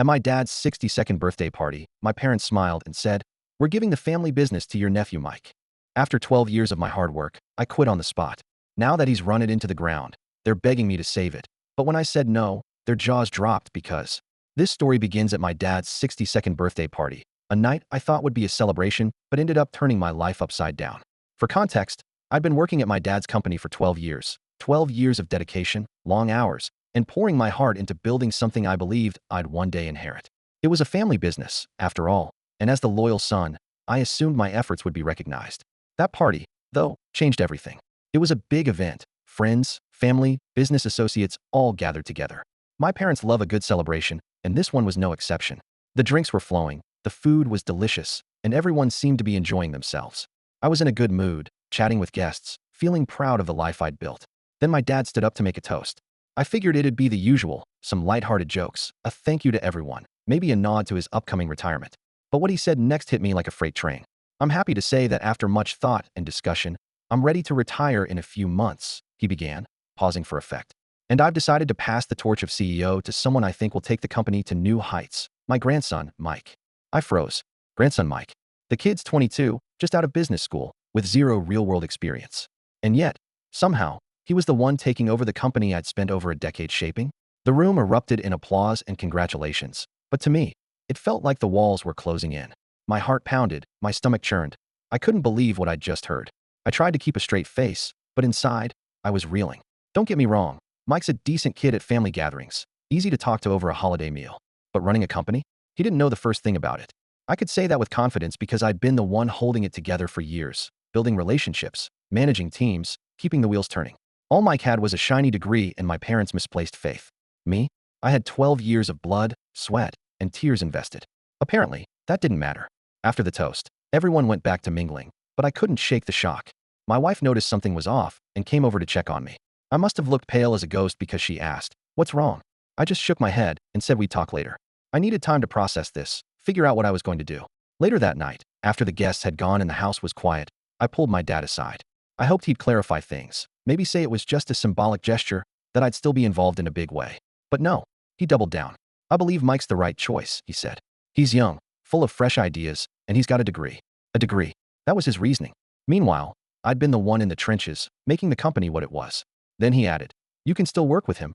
At my dad's 62nd birthday party, my parents smiled and said, "We're giving the family business to your nephew, Mike." After 12 years of my hard work, I quit on the spot. Now that he's run it into the ground, they're begging me to save it. But when I said no, their jaws dropped because this story begins at my dad's 62nd birthday party, a night I thought would be a celebration, but ended up turning my life upside down. For context, I'd been working at my dad's company for 12 years, 12 years of dedication, long hours, and pouring my heart into building something I believed I'd one day inherit. It was a family business, after all, and as the loyal son, I assumed my efforts would be recognized. That party, though, changed everything. It was a big event. Friends, family, business associates all gathered together. My parents love a good celebration, and this one was no exception. The drinks were flowing, the food was delicious, and everyone seemed to be enjoying themselves. I was in a good mood, chatting with guests, feeling proud of the life I'd built. Then my dad stood up to make a toast. I figured it'd be the usual, some lighthearted jokes, a thank you to everyone, maybe a nod to his upcoming retirement. But what he said next hit me like a freight train. "I'm happy to say that after much thought and discussion, I'm ready to retire in a few months," he began, pausing for effect. "And I've decided to pass the torch of CEO to someone I think will take the company to new heights, my grandson, Mike." I froze. Grandson Mike. The kid's 22, just out of business school, with zero real-world experience. And yet, somehow, he was the one taking over the company I'd spent over a decade shaping. The room erupted in applause and congratulations, but to me, it felt like the walls were closing in. My heart pounded, my stomach churned. I couldn't believe what I'd just heard. I tried to keep a straight face, but inside, I was reeling. Don't get me wrong, Mike's a decent kid at family gatherings, easy to talk to over a holiday meal. But running a company? He didn't know the first thing about it. I could say that with confidence because I'd been the one holding it together for years, building relationships, managing teams, keeping the wheels turning. All Mike had was a shiny degree and my parents' misplaced faith. Me? I had 12 years of blood, sweat, and tears invested. Apparently, that didn't matter. After the toast, everyone went back to mingling, but I couldn't shake the shock. My wife noticed something was off and came over to check on me. I must have looked pale as a ghost because she asked, "What's wrong?" I just shook my head and said we'd talk later. I needed time to process this, figure out what I was going to do. Later that night, after the guests had gone and the house was quiet, I pulled my dad aside. I hoped he'd clarify things, maybe say it was just a symbolic gesture, that I'd still be involved in a big way. But no, he doubled down. "I believe Mike's the right choice," he said. "He's young, full of fresh ideas, and he's got a degree." A degree. That was his reasoning. Meanwhile, I'd been the one in the trenches, making the company what it was. Then he added, "You can still work with him,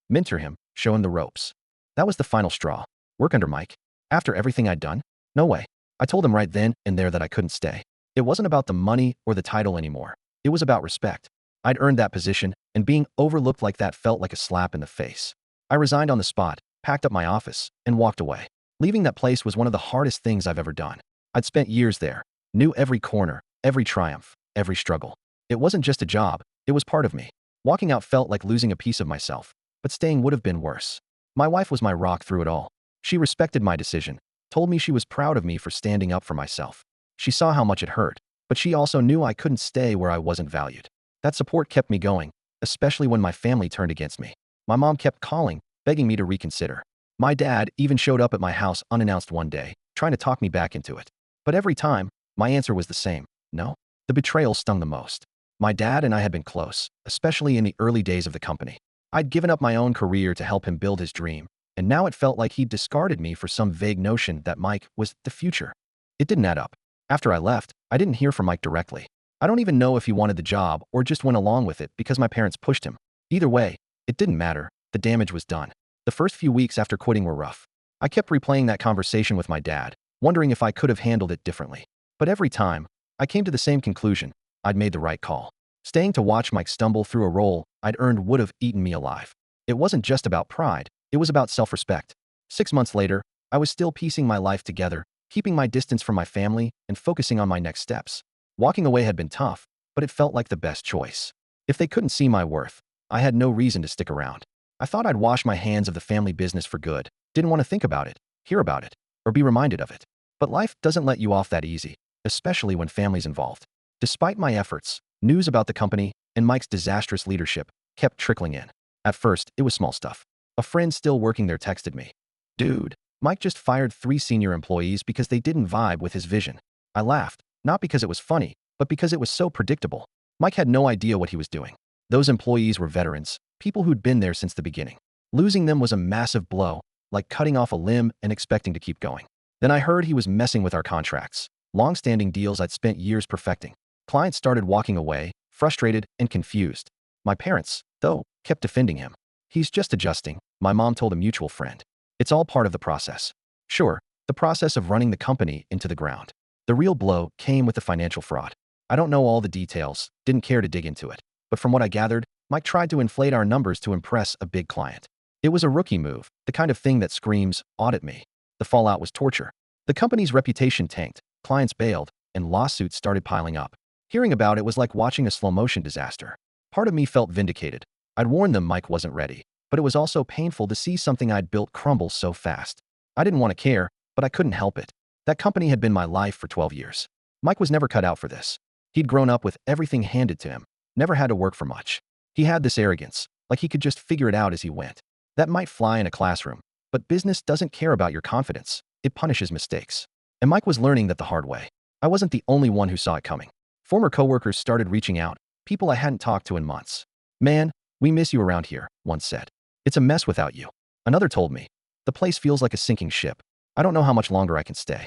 mentor him, show him the ropes." That was the final straw. Work under Mike? After everything I'd done? No way. I told him right then and there that I couldn't stay. It wasn't about the money or the title anymore. It was about respect. I'd earned that position, and being overlooked like that felt like a slap in the face. I resigned on the spot, packed up my office, and walked away. Leaving that place was one of the hardest things I've ever done. I'd spent years there, knew every corner, every triumph, every struggle. It wasn't just a job, it was part of me. Walking out felt like losing a piece of myself, but staying would have been worse. My wife was my rock through it all. She respected my decision, told me she was proud of me for standing up for myself. She saw how much it hurt, but she also knew I couldn't stay where I wasn't valued. That support kept me going, especially when my family turned against me. My mom kept calling, begging me to reconsider. My dad even showed up at my house unannounced one day, trying to talk me back into it. But every time, my answer was the same: no. The betrayal stung the most. My dad and I had been close, especially in the early days of the company. I'd given up my own career to help him build his dream, and now it felt like he'd discarded me for some vague notion that Mike was the future. It didn't add up. After I left, I didn't hear from Mike directly. I don't even know if he wanted the job or just went along with it because my parents pushed him. Either way, it didn't matter. The damage was done. The first few weeks after quitting were rough. I kept replaying that conversation with my dad, wondering if I could have handled it differently. But every time, I came to the same conclusion: I'd made the right call. Staying to watch Mike stumble through a role I'd earned would have eaten me alive. It wasn't just about pride, it was about self-respect. 6 months later, I was still piecing my life together, keeping my distance from my family and focusing on my next steps. Walking away had been tough, but it felt like the best choice. If they couldn't see my worth, I had no reason to stick around. I thought I'd wash my hands of the family business for good, didn't want to think about it, hear about it, or be reminded of it. But life doesn't let you off that easy, especially when family's involved. Despite my efforts, news about the company and Mike's disastrous leadership kept trickling in. At first, it was small stuff. A friend still working there texted me, "Dude, Mike just fired 3 senior employees because they didn't vibe with his vision." I laughed, not because it was funny, but because it was so predictable. Mike had no idea what he was doing. Those employees were veterans, people who'd been there since the beginning. Losing them was a massive blow, like cutting off a limb and expecting to keep going. Then I heard he was messing with our contracts, long-standing deals I'd spent years perfecting. Clients started walking away, frustrated and confused. My parents, though, kept defending him. He's just adjusting, my mom told a mutual friend. It's all part of the process. Sure, the process of running the company into the ground. The real blow came with the financial fraud. I don't know all the details, didn't care to dig into it. But from what I gathered, Mike tried to inflate our numbers to impress a big client. It was a rookie move, the kind of thing that screams, audit me. The fallout was torture. The company's reputation tanked, clients bailed, and lawsuits started piling up. Hearing about it was like watching a slow-motion disaster. Part of me felt vindicated. I'd warned them Mike wasn't ready, but it was also painful to see something I'd built crumble so fast. I didn't want to care, but I couldn't help it. That company had been my life for 12 years. Mike was never cut out for this. He'd grown up with everything handed to him, never had to work for much. He had this arrogance, like he could just figure it out as he went. That might fly in a classroom, but business doesn't care about your confidence. It punishes mistakes. And Mike was learning that the hard way. I wasn't the only one who saw it coming. Former coworkers started reaching out, people I hadn't talked to in months. Man, we miss you around here, one said. It's a mess without you. Another told me, the place feels like a sinking ship. I don't know how much longer I can stay.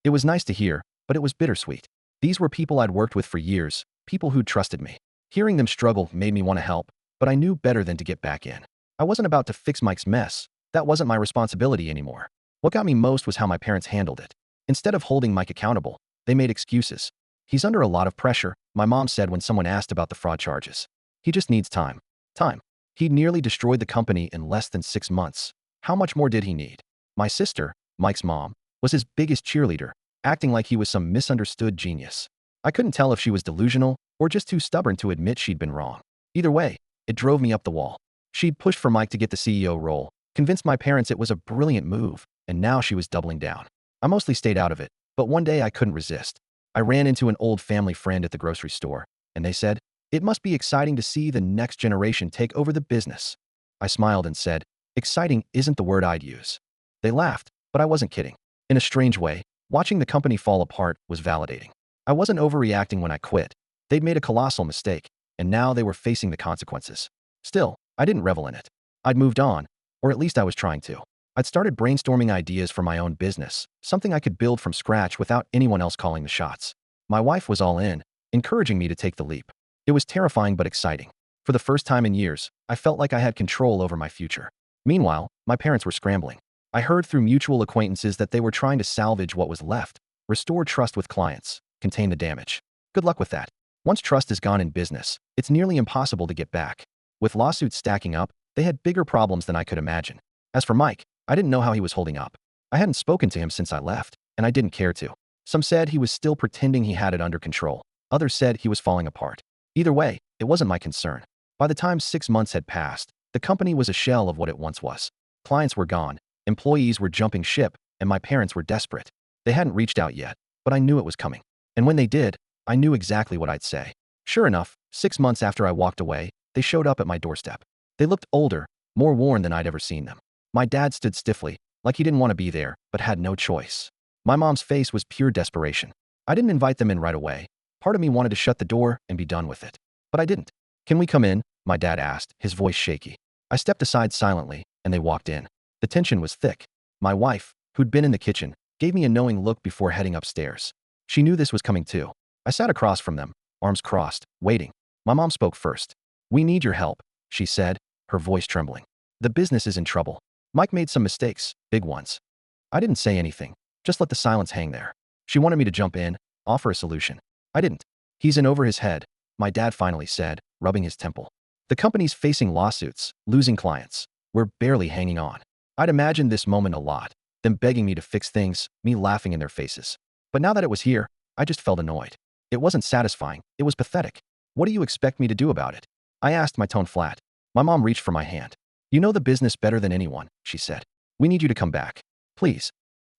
It was nice to hear, but it was bittersweet. These were people I'd worked with for years, people who'd trusted me. Hearing them struggle made me want to help, but I knew better than to get back in. I wasn't about to fix Mike's mess. That wasn't my responsibility anymore. What got me most was how my parents handled it. Instead of holding Mike accountable, they made excuses. He's under a lot of pressure, my mom said when someone asked about the fraud charges. He just needs time. Time. He'd nearly destroyed the company in less than 6 months. How much more did he need? My sister, Mike's mom, was his biggest cheerleader, acting like he was some misunderstood genius. I couldn't tell if she was delusional or just too stubborn to admit she'd been wrong. Either way, it drove me up the wall. She'd pushed for Mike to get the CEO role, convinced my parents it was a brilliant move, and now she was doubling down. I mostly stayed out of it, but one day I couldn't resist. I ran into an old family friend at the grocery store, and they said, "It must be exciting to see the next generation take over the business." I smiled and said, "Exciting isn't the word I'd use." They laughed, but I wasn't kidding. In a strange way, watching the company fall apart was validating. I wasn't overreacting when I quit. They'd made a colossal mistake, and now they were facing the consequences. Still, I didn't revel in it. I'd moved on, or at least I was trying to. I'd started brainstorming ideas for my own business, something I could build from scratch without anyone else calling the shots. My wife was all in, encouraging me to take the leap. It was terrifying but exciting. For the first time in years, I felt like I had control over my future. Meanwhile, my parents were scrambling. I heard through mutual acquaintances that they were trying to salvage what was left, restore trust with clients, contain the damage. Good luck with that. Once trust is gone in business, it's nearly impossible to get back. With lawsuits stacking up, they had bigger problems than I could imagine. As for Mike, I didn't know how he was holding up. I hadn't spoken to him since I left, and I didn't care to. Some said he was still pretending he had it under control. Others said he was falling apart. Either way, it wasn't my concern. By the time 6 months had passed, the company was a shell of what it once was. Clients were gone, employees were jumping ship, and my parents were desperate. They hadn't reached out yet, but I knew it was coming. And when they did, I knew exactly what I'd say. Sure enough, 6 months after I walked away, they showed up at my doorstep. They looked older, more worn than I'd ever seen them. My dad stood stiffly, like he didn't want to be there, but had no choice. My mom's face was pure desperation. I didn't invite them in right away. Part of me wanted to shut the door and be done with it. But I didn't. "Can we come in?" my dad asked, his voice shaky. I stepped aside silently, and they walked in. The tension was thick. My wife, who'd been in the kitchen, gave me a knowing look before heading upstairs. She knew this was coming too. I sat across from them, arms crossed, waiting. My mom spoke first. "We need your help," she said, her voice trembling. "The business is in trouble. Mike made some mistakes, big ones." I didn't say anything, just let the silence hang there. She wanted me to jump in, offer a solution. I didn't. "He's in over his head," my dad finally said, rubbing his temple. "The company's facing lawsuits, losing clients. We're barely hanging on." I'd imagined this moment a lot, them begging me to fix things, me laughing in their faces. But now that it was here, I just felt annoyed. It wasn't satisfying, it was pathetic. "What do you expect me to do about it?" I asked, my tone flat. My mom reached for my hand. "You know the business better than anyone," she said. "We need you to come back. Please."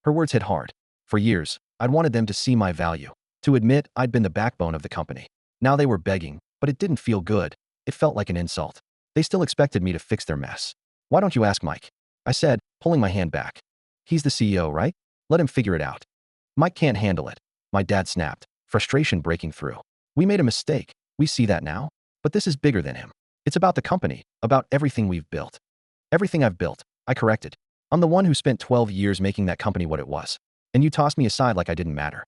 Her words hit hard. For years, I'd wanted them to see my value, to admit I'd been the backbone of the company. Now they were begging, but it didn't feel good. It felt like an insult. They still expected me to fix their mess. "Why don't you ask Mike?" I said, pulling my hand back. "He's the CEO, right? Let him figure it out." "Mike can't handle it," my dad snapped, frustration breaking through. "We made a mistake. We see that now. But this is bigger than him. It's about the company, about everything we've built." "Everything I've built," I corrected. I'm the one who spent 12 years making that company what it was. And you tossed me aside like I didn't matter.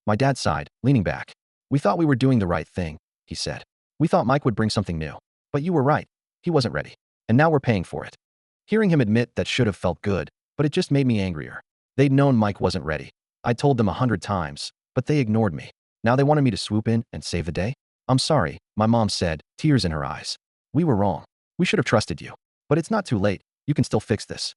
My dad sighed, leaning back. We thought we were doing the right thing, he said. We thought Mike would bring something new. But you were right. He wasn't ready. And now we're paying for it. Hearing him admit that should have felt good, but it just made me angrier. They'd known Mike wasn't ready. I told them 100 times, but they ignored me. Now they wanted me to swoop in and save the day? I'm sorry, my mom said, tears in her eyes. We were wrong. We should have trusted you. But it's not too late. You can still fix this.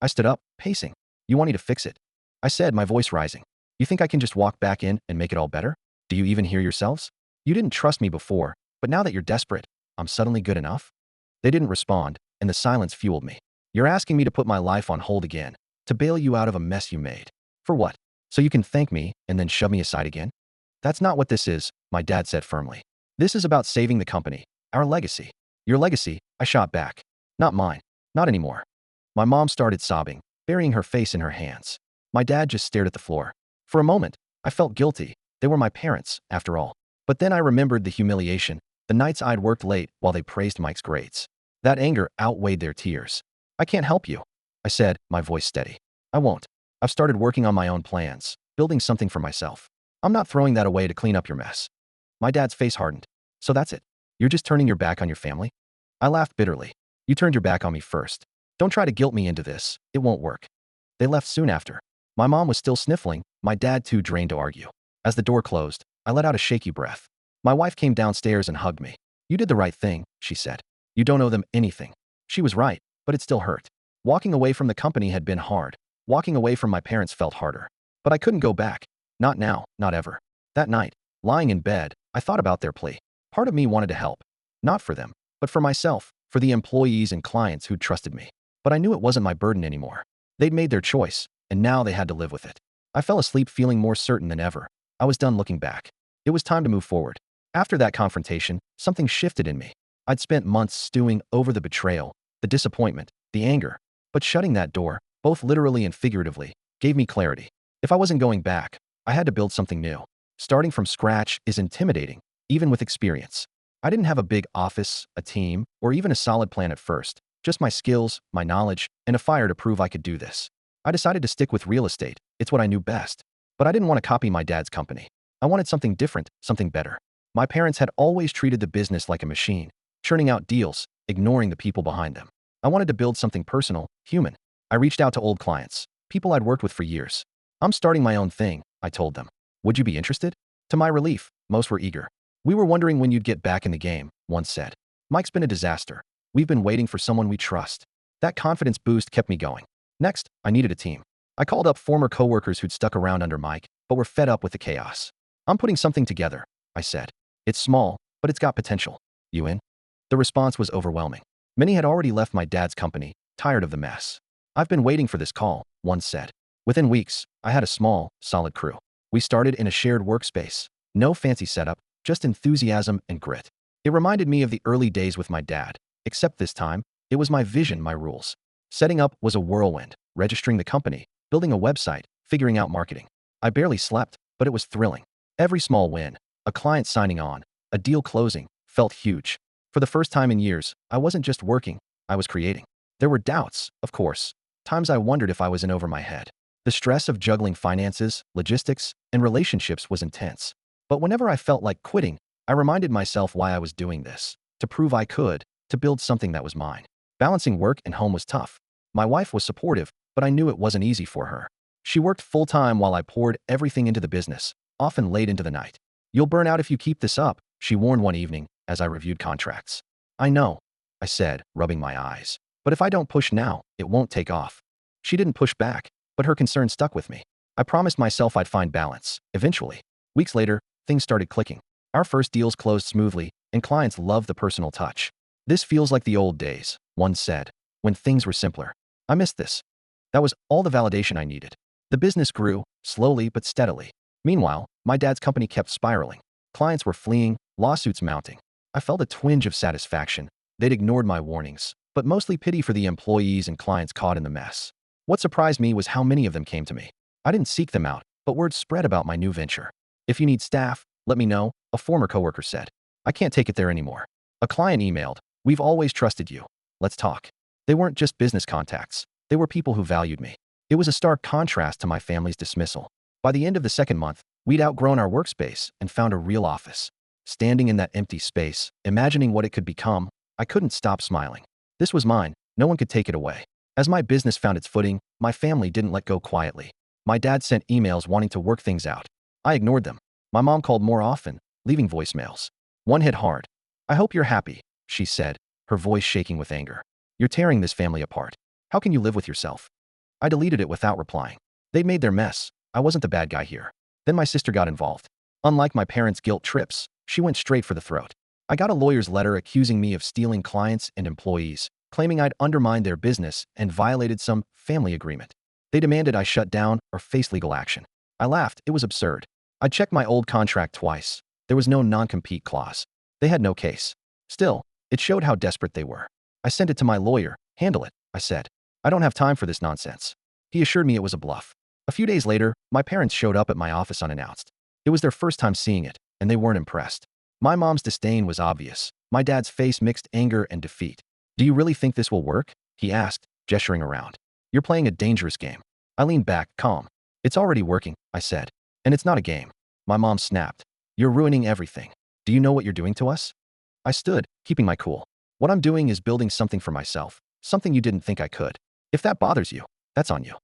I stood up, pacing. You want me to fix it? I said, my voice rising. You think I can just walk back in and make it all better? Do you even hear yourselves? You didn't trust me before, but now that you're desperate, I'm suddenly good enough? They didn't respond, and the silence fueled me. You're asking me to put my life on hold again, to bail you out of a mess you made. For what? So you can thank me and then shove me aside again? That's not what this is, my dad said firmly. This is about saving the company, our legacy. Your legacy, I shot back. Not mine. Not anymore. My mom started sobbing, burying her face in her hands. My dad just stared at the floor. For a moment, I felt guilty. They were my parents, after all. But then I remembered the humiliation, the nights I'd worked late while they praised Mike's grades. That anger outweighed their tears. I can't help you, I said, my voice steady. I won't. I've started working on my own plans, building something for myself. I'm not throwing that away to clean up your mess. My dad's face hardened. So that's it. You're just turning your back on your family? I laughed bitterly. You turned your back on me first. Don't try to guilt me into this. It won't work. They left soon after. My mom was still sniffling, my dad too drained to argue. As the door closed, I let out a shaky breath. My wife came downstairs and hugged me. You did the right thing, she said. You don't owe them anything. She was right, but it still hurt. Walking away from the company had been hard. Walking away from my parents felt harder. But I couldn't go back. Not now, not ever. That night, lying in bed, I thought about their plea. Part of me wanted to help. Not for them, but for myself, for the employees and clients who'd trusted me. But I knew it wasn't my burden anymore. They'd made their choice, and now they had to live with it. I fell asleep feeling more certain than ever. I was done looking back. It was time to move forward. After that confrontation, something shifted in me. I'd spent months stewing over the betrayal, the disappointment, the anger. But shutting that door, both literally and figuratively, gave me clarity. If I wasn't going back, I had to build something new. Starting from scratch is intimidating, even with experience. I didn't have a big office, a team, or even a solid plan at first. Just my skills, my knowledge, and a fire to prove I could do this. I decided to stick with real estate. It's what I knew best. But I didn't want to copy my dad's company. I wanted something different, something better. My parents had always treated the business like a machine, churning out deals, ignoring the people behind them. I wanted to build something personal, human. I reached out to old clients, people I'd worked with for years. I'm starting my own thing, I told them. Would you be interested? To my relief, most were eager. We were wondering when you'd get back in the game, one said. Mike's been a disaster. We've been waiting for someone we trust. That confidence boost kept me going. Next, I needed a team. I called up former coworkers who'd stuck around under Mike, but were fed up with the chaos. I'm putting something together, I said. It's small, but it's got potential. You in? The response was overwhelming. Many had already left my dad's company, tired of the mess. I've been waiting for this call, one said. Within weeks, I had a small, solid crew. We started in a shared workspace. No fancy setup, just enthusiasm and grit. It reminded me of the early days with my dad, except this time, it was my vision, my rules. Setting up was a whirlwind, registering the company, building a website, figuring out marketing. I barely slept, but it was thrilling. Every small win, a client signing on, a deal closing, felt huge. For the first time in years, I wasn't just working, I was creating. There were doubts, of course. Times I wondered if I was in over my head. The stress of juggling finances, logistics, and relationships was intense. But whenever I felt like quitting, I reminded myself why I was doing this. To prove I could, to build something that was mine. Balancing work and home was tough. My wife was supportive, but I knew it wasn't easy for her. She worked full-time while I poured everything into the business, often late into the night. You'll burn out if you keep this up, she warned one evening as I reviewed contracts. I know, I said, rubbing my eyes. But if I don't push now, it won't take off. She didn't push back, but her concern stuck with me. I promised myself I'd find balance, eventually. Weeks later, things started clicking. Our first deals closed smoothly, and clients loved the personal touch. This feels like the old days, one said, when things were simpler. I missed this. That was all the validation I needed. The business grew, slowly but steadily. Meanwhile, my dad's company kept spiraling. Clients were fleeing, lawsuits mounting. I felt a twinge of satisfaction. They'd ignored my warnings, but mostly pity for the employees and clients caught in the mess. What surprised me was how many of them came to me. I didn't seek them out, but word spread about my new venture. If you need staff, let me know, a former coworker said. I can't take it there anymore. A client emailed, we've always trusted you. Let's talk. They weren't just business contacts. They were people who valued me. It was a stark contrast to my family's dismissal. By the end of the second month, we'd outgrown our workspace and found a real office. Standing in that empty space, imagining what it could become, I couldn't stop smiling. This was mine. No one could take it away. As my business found its footing, my family didn't let go quietly. My dad sent emails wanting to work things out. I ignored them. My mom called more often, leaving voicemails. One hit hard. "I hope you're happy," she said, her voice shaking with anger. "You're tearing this family apart. How can you live with yourself?" I deleted it without replying. They'd made their mess. I wasn't the bad guy here. Then my sister got involved. Unlike my parents' guilt trips, she went straight for the throat. I got a lawyer's letter accusing me of stealing clients and employees, claiming I'd undermined their business and violated some family agreement. They demanded I shut down or face legal action. I laughed. It was absurd. I checked my old contract twice. There was no non-compete clause. They had no case. Still, it showed how desperate they were. I sent it to my lawyer. "Handle it," I said. "I don't have time for this nonsense." He assured me it was a bluff. A few days later, my parents showed up at my office unannounced. It was their first time seeing it, and they weren't impressed. My mom's disdain was obvious. My dad's face mixed anger and defeat. "Do you really think this will work?" he asked, gesturing around. "You're playing a dangerous game." I leaned back, calm. "It's already working," I said. "And it's not a game." My mom snapped. "You're ruining everything. Do you know what you're doing to us?" I stood, keeping my cool. "What I'm doing is building something for myself, something you didn't think I could. If that bothers you, that's on you."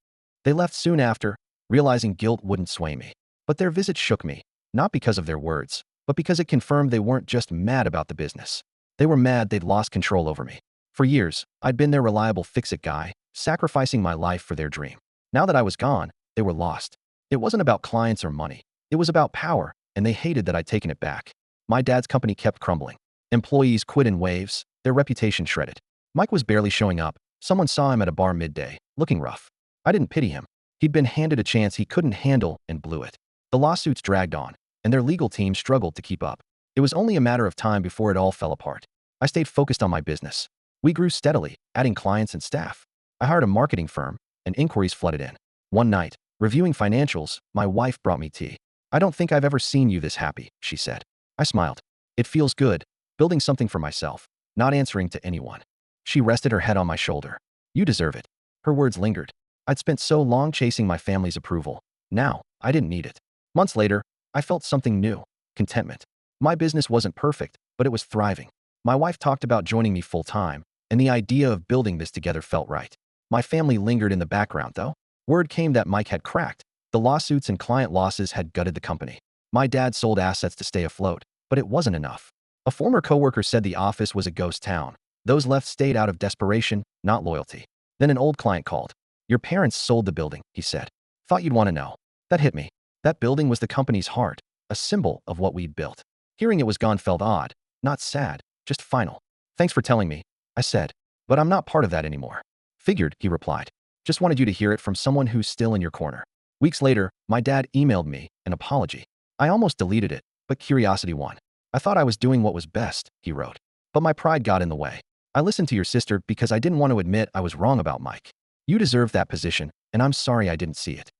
They left soon after, realizing guilt wouldn't sway me. But their visit shook me, not because of their words, but because it confirmed they weren't just mad about the business. They were mad they'd lost control over me. For years, I'd been their reliable fix-it guy, sacrificing my life for their dream. Now that I was gone, they were lost. It wasn't about clients or money. It was about power, and they hated that I'd taken it back. My dad's company kept crumbling. Employees quit in waves, their reputation shredded. Mike was barely showing up. Someone saw him at a bar midday, looking rough. I didn't pity him. He'd been handed a chance he couldn't handle and blew it. The lawsuits dragged on, and their legal team struggled to keep up. It was only a matter of time before it all fell apart. I stayed focused on my business. We grew steadily, adding clients and staff. I hired a marketing firm, and inquiries flooded in. One night, reviewing financials, my wife brought me tea. "I don't think I've ever seen you this happy," she said. I smiled. "It feels good, building something for myself, not answering to anyone." She rested her head on my shoulder. "You deserve it." Her words lingered. I'd spent so long chasing my family's approval. Now, I didn't need it. Months later, I felt something new: contentment. My business wasn't perfect, but it was thriving. My wife talked about joining me full-time, and the idea of building this together felt right. My family lingered in the background, though. Word came that Mike had cracked. The lawsuits and client losses had gutted the company. My dad sold assets to stay afloat, but it wasn't enough. A former coworker said the office was a ghost town. Those left stayed out of desperation, not loyalty. Then an old client called. "Your parents sold the building," he said. "Thought you'd want to know." That hit me. That building was the company's heart, a symbol of what we'd built. Hearing it was gone felt odd, not sad, just final. "Thanks for telling me," I said. "But I'm not part of that anymore." "Figured," he replied. "Just wanted you to hear it from someone who's still in your corner." Weeks later, my dad emailed me an apology. I almost deleted it, but curiosity won. "I thought I was doing what was best," he wrote. "But my pride got in the way. I listened to your sister because I didn't want to admit I was wrong about Mike. You deserved that position, and I'm sorry I didn't see it."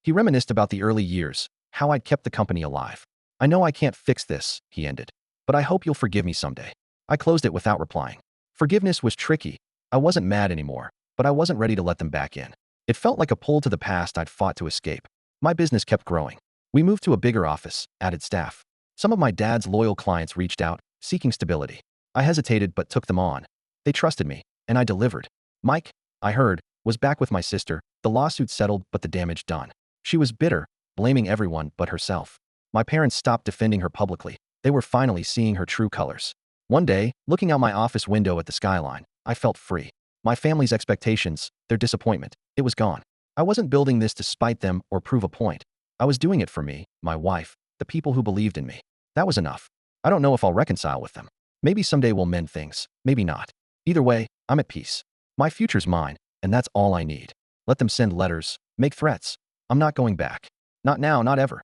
He reminisced about the early years, how I'd kept the company alive. "I know I can't fix this," he ended, "but I hope you'll forgive me someday." I closed it without replying. Forgiveness was tricky. I wasn't mad anymore, but I wasn't ready to let them back in. It felt like a pull to the past I'd fought to escape. My business kept growing. We moved to a bigger office, added staff. Some of my dad's loyal clients reached out, seeking stability. I hesitated but took them on. They trusted me, and I delivered. Mike, I heard, was back with my sister, the lawsuit settled but the damage done. She was bitter, blaming everyone but herself. My parents stopped defending her publicly. They were finally seeing her true colors. One day, looking out my office window at the skyline, I felt free. My family's expectations, their disappointment, it was gone. I wasn't building this to spite them or prove a point. I was doing it for me, my wife, the people who believed in me. That was enough. I don't know if I'll reconcile with them. Maybe someday we'll mend things, maybe not. Either way, I'm at peace. My future's mine, and that's all I need. Let them send letters, make threats. I'm not going back. Not now, not ever.